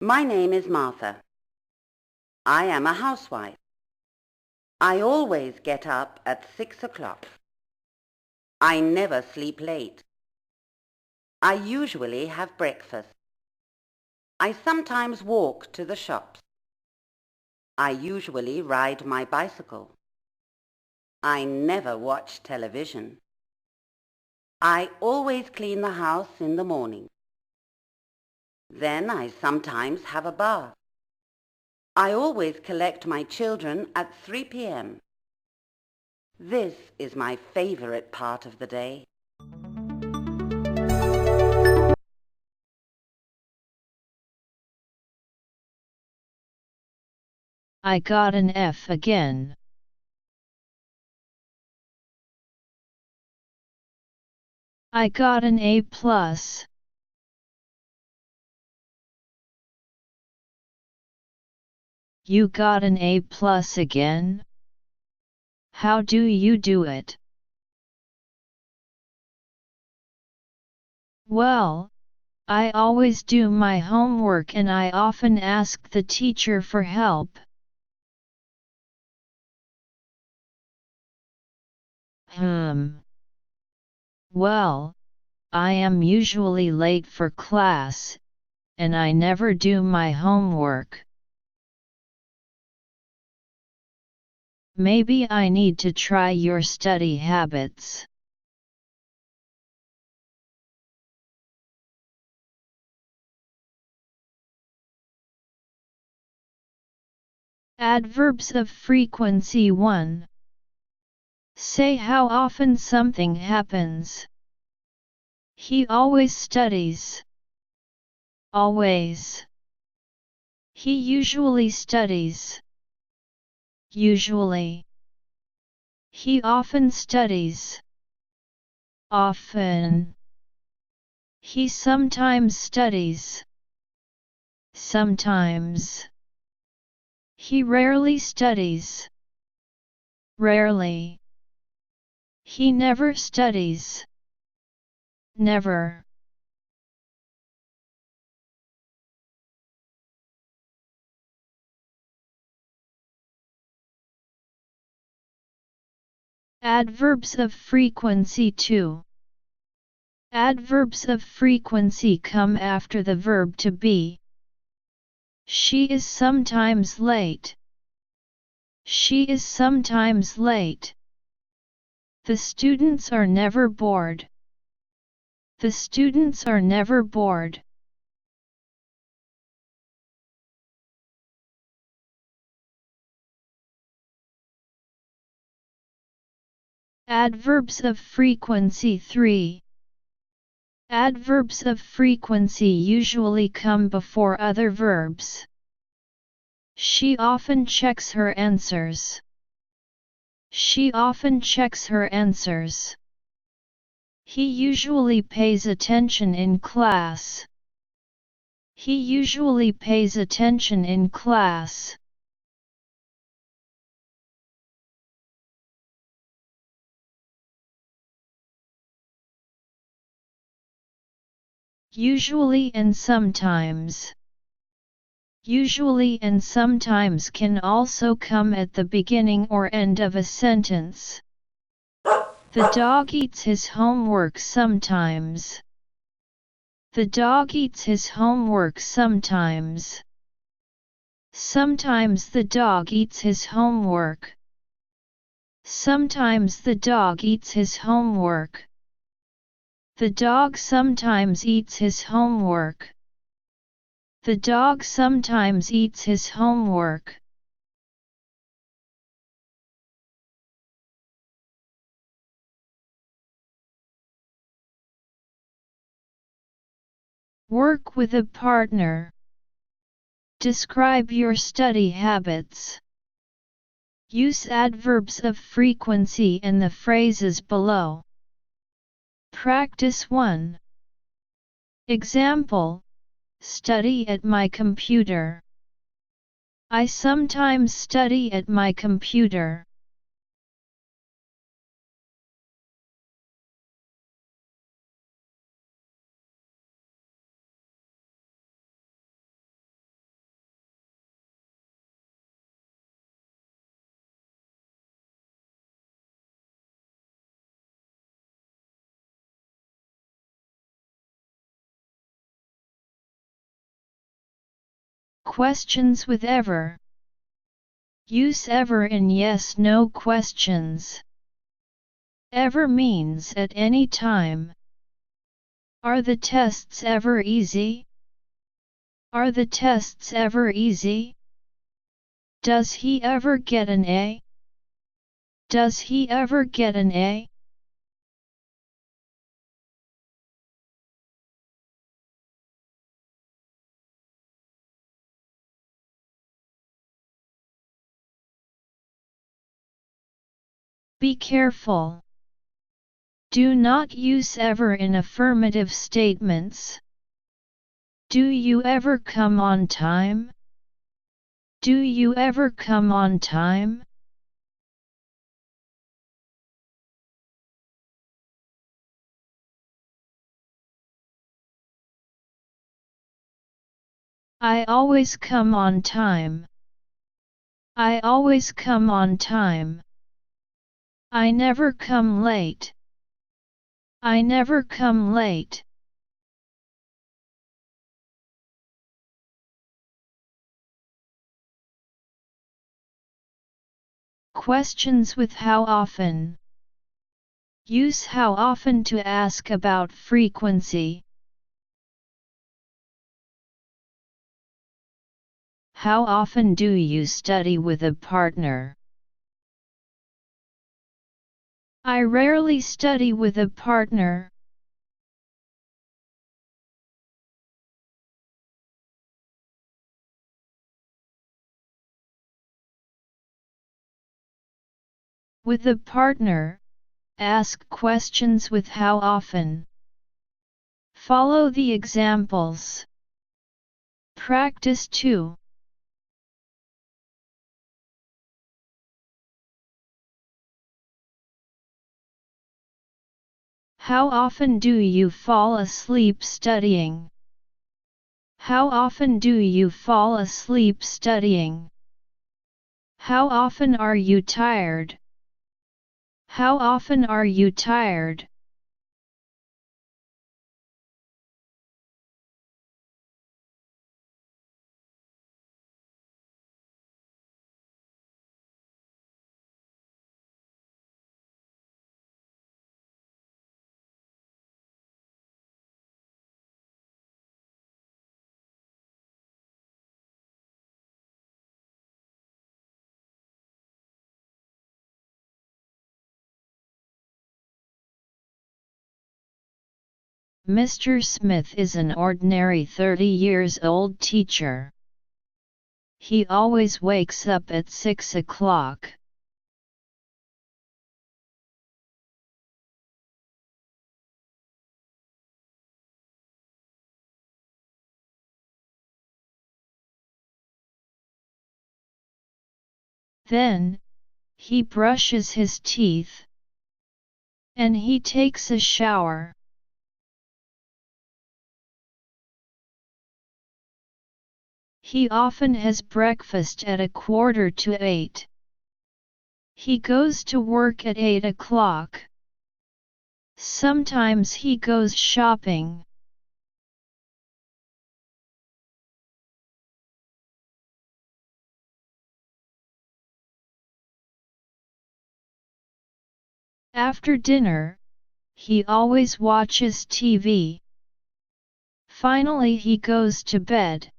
My name is Martha. I am a housewife. I always get up at 6 o'clock. I never sleep late. I usually have breakfast. I sometimes walk to the shops. I usually ride my bicycle. I never watch television. I always clean the house in the morning. Then I sometimes have a bath. I always collect my children at 3 p.m. This is my favorite part of the day. I got an F again. I got an A+. You got an A+ again? How do you do it? Well, I always do my homework and I often ask the teacher for help. Well, I am usually late for class, and I never do my homework. Maybe I need to try your study habits. Adverbs of frequency 1. Say how often something happens. He always studies. Always. He usually studies. Usually. He often studies. Often. He sometimes studies. Sometimes. He rarely studies. Rarely. He never studies. Never. Adverbs of frequency 2. Adverbs of frequency come after the verb to be. She is sometimes late. She is sometimes late. The students are never bored. The students are never bored. Adverbs of frequency 3. Adverbs of frequency usually come before other verbs. She often checks her answers. She often checks her answers. He usually pays attention in class. He usually pays attention in class. Usually and sometimes. Usually and sometimes can also come at the beginning or end of a sentence. The dog eats his homework sometimes. The dog eats his homework sometimes. Sometimes the dog eats his homework. Sometimes the dog eats his homework. The dog sometimes eats his homework. The dog sometimes eats his homework. Work with a partner. Describe your study habits. Use adverbs of frequency and the phrases below. Practice 1. Example: study at my computer. I sometimes study at my computer. Questions with ever. Use ever in yes/no questions. Ever means at any time. Are the tests ever easy? Are the tests ever easy? Does he ever get an A? Does he ever get an A? Be careful. Do not use ever in affirmative statements. Do you ever come on time? Do you ever come on time? I always come on time. I always come on time. I never come late. I never come late. Questions with how often. Use how often to ask about frequency. How often do you study with a partner? I rarely study with a partner. With a partner, ask questions with how often. Follow the examples. Practice 2. How often do you fall asleep studying? How often do you fall asleep studying? How often are you tired? How often are you tired? Mr. Smith is an ordinary 30-years-old teacher. He always wakes up at 6 o'clock. Then, he brushes his teeth. And he takes a shower. He often has breakfast at 7:45. He goes to work at 8 o'clock. Sometimes he goes shopping. After dinner, he always watches TV. Finally he goes to bed.